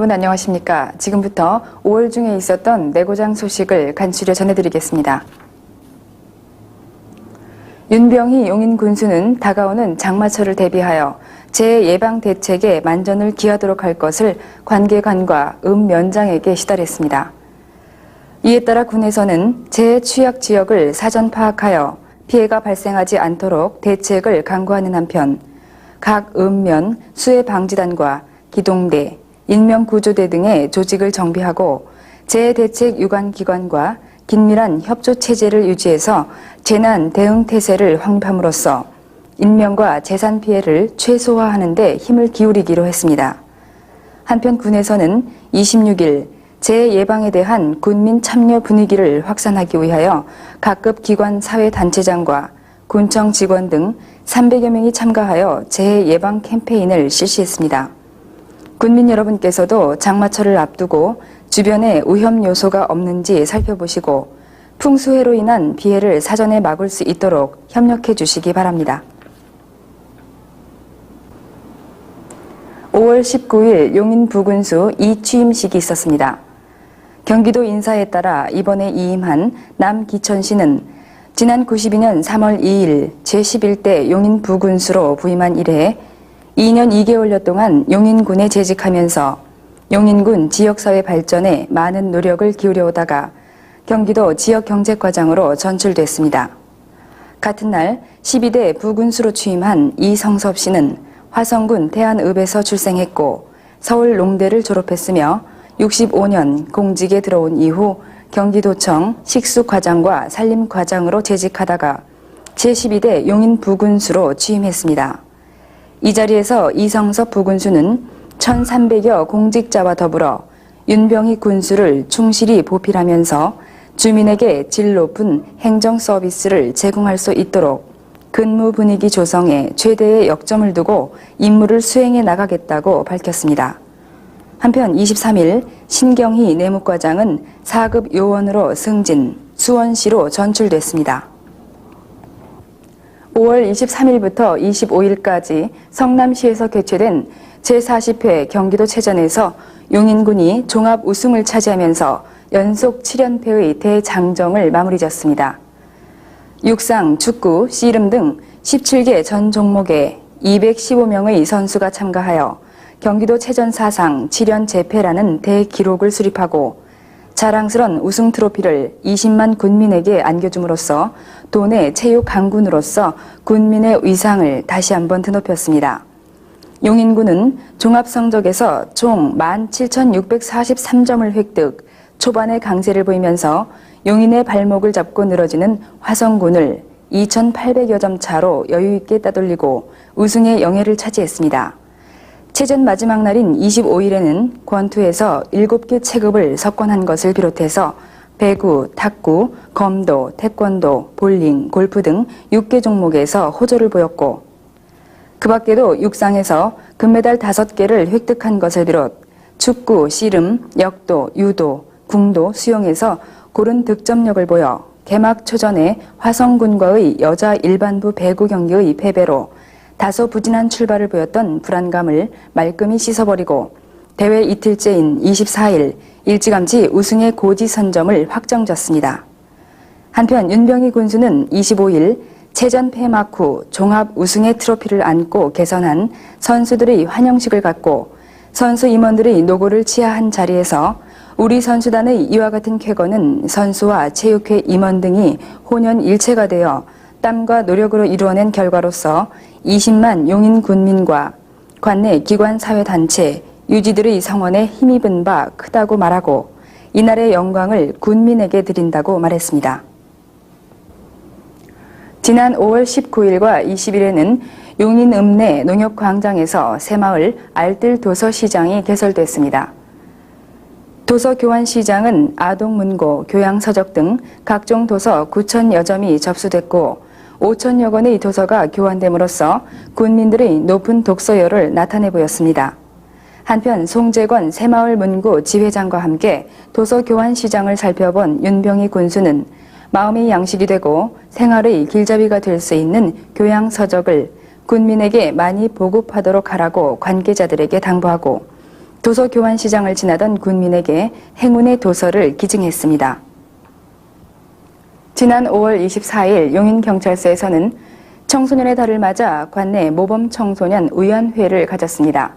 여러분 안녕하십니까. 지금부터 5월 중에 있었던 내고장 소식을 간추려 전해드리겠습니다. 윤병희 용인 군수는 다가오는 장마철을 대비하여 재예방 대책에 만전을 기하도록 할 것을 관계관과 읍면장에게 시달했습니다. 이에 따라 군에서는 재취약 지역을 사전 파악하여 피해가 발생하지 않도록 대책을 강구하는 한편 각 읍면 수해방지단과 기동대, 인명구조대 등의 조직을 정비하고 재대책 유관기관과 긴밀한 협조체제를 유지해서 재난 대응 태세를 확립함으로써 인명과 재산 피해를 최소화하는 데 힘을 기울이기로 했습니다. 한편 군에서는 26일 재예방에 대한 군민 참여 분위기를 확산하기 위하여 각급 기관 사회단체장과 군청 직원 등 300여 명이 참가하여 재예방 캠페인을 실시했습니다. 군민 여러분께서도 장마철을 앞두고 주변에 위험 요소가 없는지 살펴보시고 풍수해로 인한 피해를 사전에 막을 수 있도록 협력해 주시기 바랍니다. 5월 19일 용인 부군수 이취임식이 있었습니다. 경기도 인사에 따라 이번에 이임한 남기천씨는 지난 92년 3월 2일 제11대 용인 부군수로 부임한 이래 2년 2개월여 동안 용인군에 재직하면서 용인군 지역사회 발전에 많은 노력을 기울여오다가 경기도 지역경제과장으로 전출됐습니다. 같은 날 12대 부군수로 취임한 이성섭 씨는 화성군 태안읍에서 출생했고 서울 농대를 졸업했으며 65년 공직에 들어온 이후 경기도청 식수과장과 산림과장으로 재직하다가 제12대 용인 부군수로 취임했습니다. 이 자리에서 이성섭 부군수는 1,300여 공직자와 더불어 윤병희 군수를 충실히 보필하면서 주민에게 질 높은 행정 서비스를 제공할 수 있도록 근무 분위기 조성에 최대의 역점을 두고 임무를 수행해 나가겠다고 밝혔습니다. 한편 23일 신경희 내무과장은 4급 요원으로 승진, 수원시로 전출됐습니다. 5월 23일부터 25일까지 성남시에서 개최된 제40회 경기도체전에서 용인군이 종합 우승을 차지하면서 연속 7연패의 대장정을 마무리졌습니다. 육상, 축구, 씨름 등 17개 전 종목에 215명의 선수가 참가하여 경기도체전 사상 7연 재패라는 대기록을 수립하고 자랑스런 우승 트로피를 20만 군민에게 안겨줌으로써 도내 체육 강군으로서 군민의 위상을 다시 한번 드높였습니다. 용인군은 종합성적에서 총 17,643점을 획득, 초반에 강세를 보이면서 용인의 발목을 잡고 늘어지는 화성군을 2,800여 점 차로 여유있게 따돌리고 우승의 영예를 차지했습니다. 체전 마지막 날인 25일에는 권투에서 7개 체급을 석권한 것을 비롯해서 배구, 탁구, 검도, 태권도, 볼링, 골프 등 6개 종목에서 호조를 보였고 그 밖에도 육상에서 금메달 5개를 획득한 것을 비롯 축구, 씨름, 역도, 유도, 궁도, 수영에서 고른 득점력을 보여 개막 초전에 화성군과의 여자 일반부 배구 경기의 패배로 다소 부진한 출발을 보였던 불안감을 말끔히 씻어버리고 대회 이틀째인 24일 일찌감치 우승의 고지선점을 확정졌습니다. 한편 윤병희 군수는 25일 체전 폐막 후 종합 우승의 트로피를 안고 개선한 선수들의 환영식을 갖고 선수 임원들의 노고를 치하한 자리에서 우리 선수단의 이와 같은 쾌거는 선수와 체육회 임원 등이 혼연일체가 되어 땀과 노력으로 이루어낸 결과로서 20만 용인 군민과 관내 기관 사회단체, 유지들의 성원에 힘입은 바 크다고 말하고 이날의 영광을 군민에게 드린다고 말했습니다. 지난 5월 19일과 20일에는 용인 읍내 농협광장에서 새마을 알뜰 도서시장이 개설됐습니다. 도서교환시장은 아동문고, 교양서적 등 각종 도서 9,000여 점이 접수됐고 5,000여 권의 도서가 교환됨으로써 군민들의 높은 독서열을 나타내 보였습니다. 한편 송재권 새마을 문고 지회장과 함께 도서교환시장을 살펴본 윤병희 군수는 마음의 양식이 되고 생활의 길잡이가 될 수 있는 교양서적을 군민에게 많이 보급하도록 하라고 관계자들에게 당부하고 도서교환시장을 지나던 군민에게 행운의 도서를 기증했습니다. 지난 5월 24일 용인경찰서에서는 청소년의 달을 맞아 관내 모범청소년 의원회를 가졌습니다.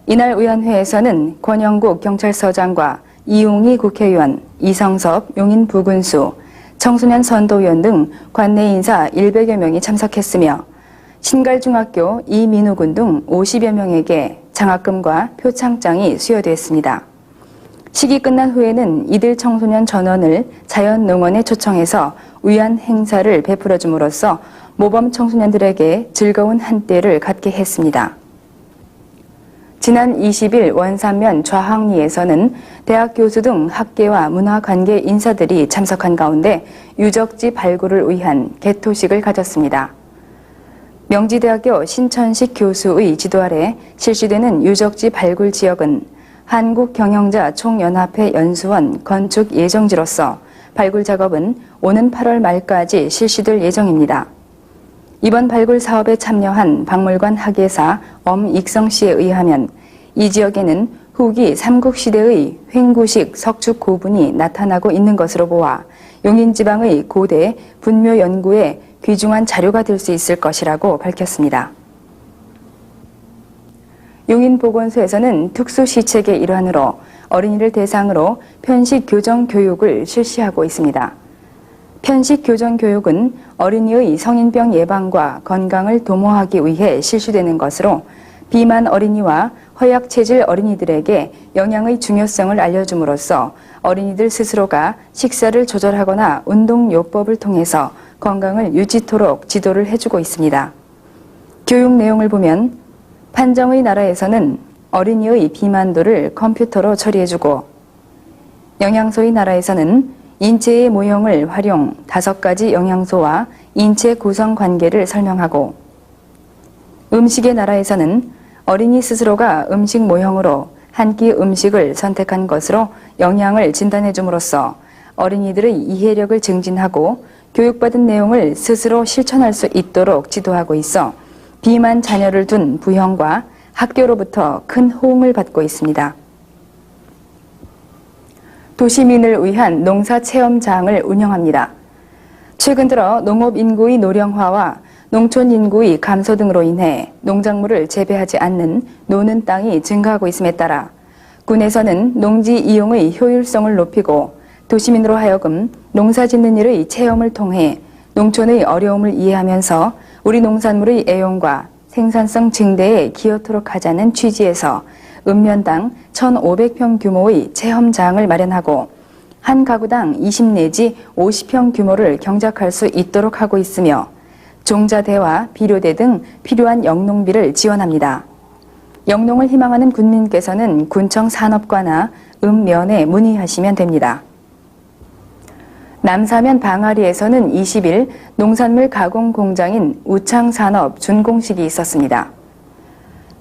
이날 의원회에서는 권영국 경찰서장과 이웅희 국회의원, 이성섭 용인부군수, 청소년 선도위원 등 관내 인사 100여 명이 참석했으며 신갈중학교 이민우군 등 50여 명에게 장학금과 표창장이 수여됐습니다. 식이 끝난 후에는 이들 청소년 전원을 자연농원에 초청해서 위안 행사를 베풀어 줌으로써 모범 청소년들에게 즐거운 한때를 갖게 했습니다. 지난 20일 원산면 좌항리에서는 대학 교수 등 학계와 문화관계 인사들이 참석한 가운데 유적지 발굴을 위한 개토식을 가졌습니다. 명지대학교 신천식 교수의 지도 아래 실시되는 유적지 발굴 지역은 한국경영자 총연합회 연수원 건축 예정지로서 발굴 작업은 오는 8월 말까지 실시될 예정입니다. 이번 발굴 사업에 참여한 박물관 학예사 엄익성 씨에 의하면 이 지역에는 후기 삼국시대의 횡구식 석축 고분이 나타나고 있는 것으로 보아 용인지방의 고대 분묘 연구에 귀중한 자료가 될 수 있을 것이라고 밝혔습니다. 용인보건소에서는 특수시책의 일환으로 어린이를 대상으로 편식 교정 교육을 실시하고 있습니다. 편식 교정 교육은 어린이의 성인병 예방과 건강을 도모하기 위해 실시되는 것으로 비만 어린이와 허약체질 어린이들에게 영양의 중요성을 알려줌으로써 어린이들 스스로가 식사를 조절하거나 운동요법을 통해서 건강을 유지토록 지도를 해주고 있습니다. 교육 내용을 보면 판정의 나라에서는 어린이의 비만도를 컴퓨터로 처리해주고 영양소의 나라에서는 인체의 모형을 활용 5가지 영양소와 인체 구성 관계를 설명하고 음식의 나라에서는 어린이 스스로가 음식 모형으로 한 끼 음식을 선택한 것으로 영양을 진단해 줌으로써 어린이들의 이해력을 증진하고 교육받은 내용을 스스로 실천할 수 있도록 지도하고 있어 비만 자녀를 둔 부형과 학교로부터 큰 호응을 받고 있습니다. 도시민을 위한 농사체험장을 운영합니다. 최근 들어 농업 인구의 노령화와 농촌 인구의 감소 등으로 인해 농작물을 재배하지 않는 노는 땅이 증가하고 있음에 따라 군에서는 농지 이용의 효율성을 높이고 도시민으로 하여금 농사 짓는 일의 체험을 통해 농촌의 어려움을 이해하면서 우리 농산물의 애용과 생산성 증대에 기여토록 하자는 취지에서 읍면당 1,500평 규모의 체험장을 마련하고 한 가구당 20 내지 50평 규모를 경작할 수 있도록 하고 있으며 종자대와 비료대 등 필요한 영농비를 지원합니다. 영농을 희망하는 군민께서는 군청 산업과나 읍면에 문의하시면 됩니다. 남사면 방아리에서는 20일 농산물 가공 공장인 우창산업 준공식이 있었습니다.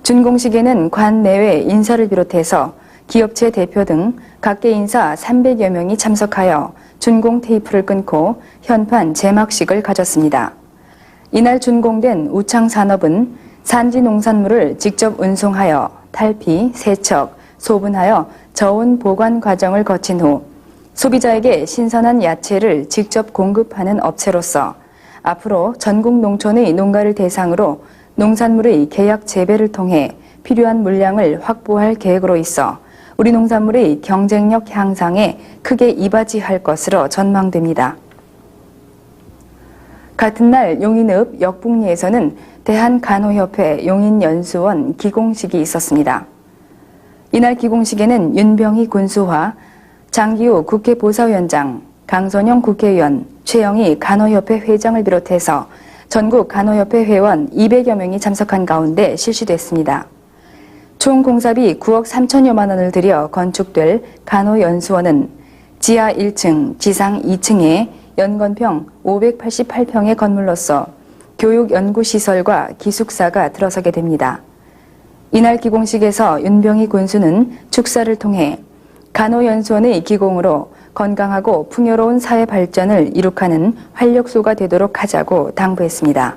준공식에는 관 내외 인사를 비롯해서 기업체 대표 등 각계 인사 300여 명이 참석하여 준공 테이프를 끊고 현판 제막식을 가졌습니다. 이날 준공된 우창산업은 산지 농산물을 직접 운송하여 탈피, 세척, 소분하여 저온 보관 과정을 거친 후 소비자에게 신선한 야채를 직접 공급하는 업체로서 앞으로 전국 농촌의 농가를 대상으로 농산물의 계약 재배를 통해 필요한 물량을 확보할 계획으로 있어 우리 농산물의 경쟁력 향상에 크게 이바지할 것으로 전망됩니다. 같은 날 용인읍 역북리에서는 대한간호협회 용인연수원 기공식이 있었습니다. 이날 기공식에는 윤병희 군수와 장기우 국회 보사위원장, 강선영 국회의원, 최영희 간호협회 회장을 비롯해서 전국 간호협회 회원 200여 명이 참석한 가운데 실시됐습니다. 총 공사비 9억 3천여만 원을 들여 건축될 간호연수원은 지하 1층, 지상 2층에 연건평 588평의 건물로서 교육연구시설과 기숙사가 들어서게 됩니다. 이날 기공식에서 윤병희 군수는 축사를 통해 간호연수원의 기공으로 건강하고 풍요로운 사회 발전을 이룩하는 활력소가 되도록 하자고 당부했습니다.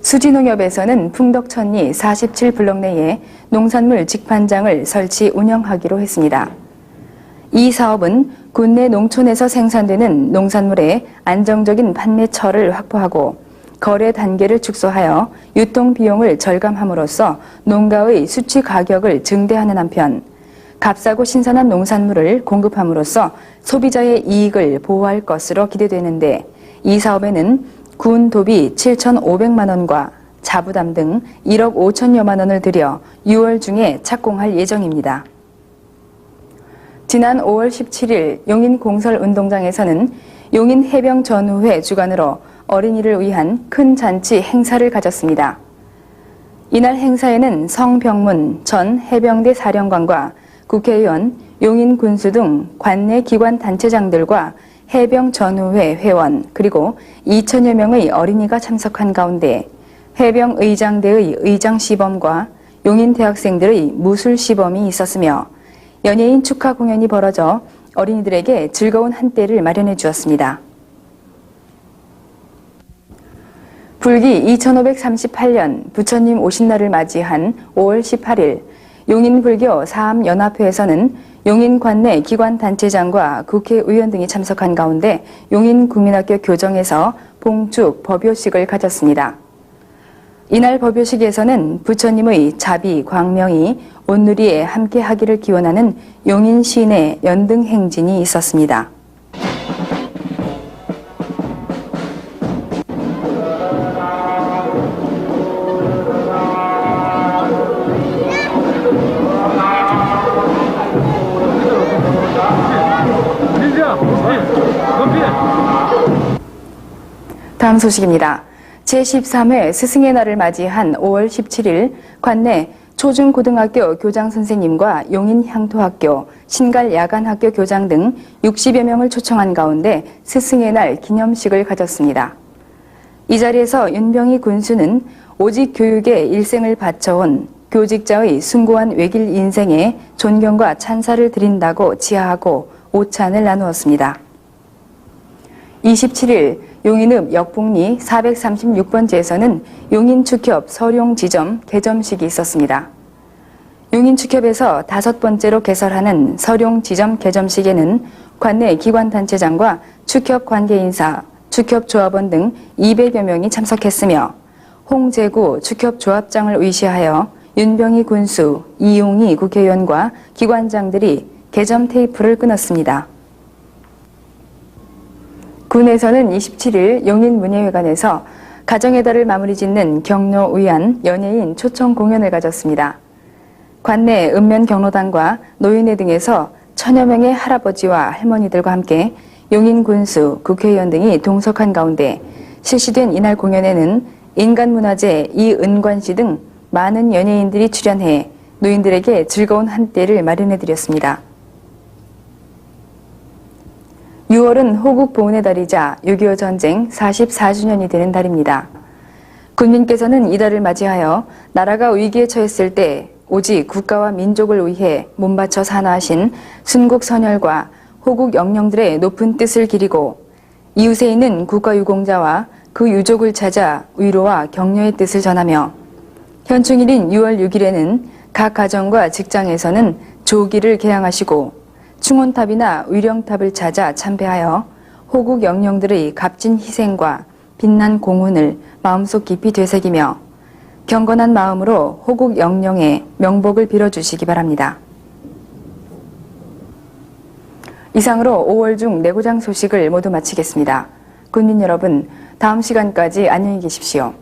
수지농협에서는 풍덕천리 47블록 내에 농산물 직판장을 설치 운영하기로 했습니다. 이 사업은 군내 농촌에서 생산되는 농산물의 안정적인 판매처를 확보하고 거래 단계를 축소하여 유통 비용을 절감함으로써 농가의 수취 가격을 증대하는 한편 값싸고 신선한 농산물을 공급함으로써 소비자의 이익을 보호할 것으로 기대되는데 이 사업에는 군 도비 7,500만 원과 자부담 등 1억 5천여만 원을 들여 6월 중에 착공할 예정입니다. 지난 5월 17일 용인공설운동장에서는 용인해병전후회 주관으로 어린이를 위한 큰 잔치 행사를 가졌습니다. 이날 행사에는 성병문 전 해병대 사령관과 국회의원, 용인군수 등 관내 기관 단체장들과 해병전후회 회원 그리고 2천여 명의 어린이가 참석한 가운데 해병의장대의 의장 시범과 용인 대학생들의 무술 시범이 있었으며 연예인 축하 공연이 벌어져 어린이들에게 즐거운 한때를 마련해 주었습니다. 불기 2538년 부처님 오신 날을 맞이한 5월 18일 용인불교 사암연합회에서는 용인 관내 기관단체장과 국회의원 등이 참석한 가운데 용인국민학교 교정에서 봉축 법요식을 가졌습니다. 이날 법요식에서는 부처님의 자비, 광명이 온누리에 함께하기를 기원하는 용인 시내 연등 행진이 있었습니다. 다음 소식입니다. 제13회 스승의 날을 맞이한 5월 17일 관내 초중고등학교 교장 선생님과 용인향토학교, 신갈야간학교 교장 등 60여 명을 초청한 가운데 스승의 날 기념식을 가졌습니다. 이 자리에서 윤병희 군수는 오직 교육에 일생을 바쳐온 교직자의 숭고한 외길 인생에 존경과 찬사를 드린다고 지하하고 오찬을 나누었습니다. 27일 용인읍 역북리 436번지에서는 용인축협 서룡지점 개점식이 있었습니다. 용인축협에서 5번째로 개설하는 서룡지점 개점식에는 관내 기관단체장과 축협 관계인사, 축협조합원 등 200여 명이 참석했으며 홍재구 축협조합장을 의시하여 윤병희 군수, 이용희 국회의원과 기관장들이 개점 테이프를 끊었습니다. 군에서는 27일 용인문예회관에서 가정의 달을 마무리 짓는 경로 위안 연예인 초청 공연을 가졌습니다. 관내 읍면 경로당과 노인회 등에서 천여 명의 할아버지와 할머니들과 함께 용인 군수, 국회의원 등이 동석한 가운데 실시된 이날 공연에는 인간문화재 이은관 씨 등 많은 연예인들이 출연해 노인들에게 즐거운 한때를 마련해드렸습니다. 6월은 호국 보훈의 달이자 6.25 전쟁 44주년이 되는 달입니다. 군민께서는 이 달을 맞이하여 나라가 위기에 처했을 때 오직 국가와 민족을 위해 몸바쳐 산화하신 순국 선열과 호국 영령들의 높은 뜻을 기리고 이웃에 있는 국가유공자와 그 유족을 찾아 위로와 격려의 뜻을 전하며 현충일인 6월 6일에는 각 가정과 직장에서는 조기를 개항하시고 충원탑이나 위령탑을 찾아 참배하여 호국 영령들의 값진 희생과 빛난 공훈을 마음속 깊이 되새기며 경건한 마음으로 호국 영령의 명복을 빌어주시기 바랍니다. 이상으로 5월 중 내고장 소식을 모두 마치겠습니다. 군민 여러분, 다음 시간까지 안녕히 계십시오.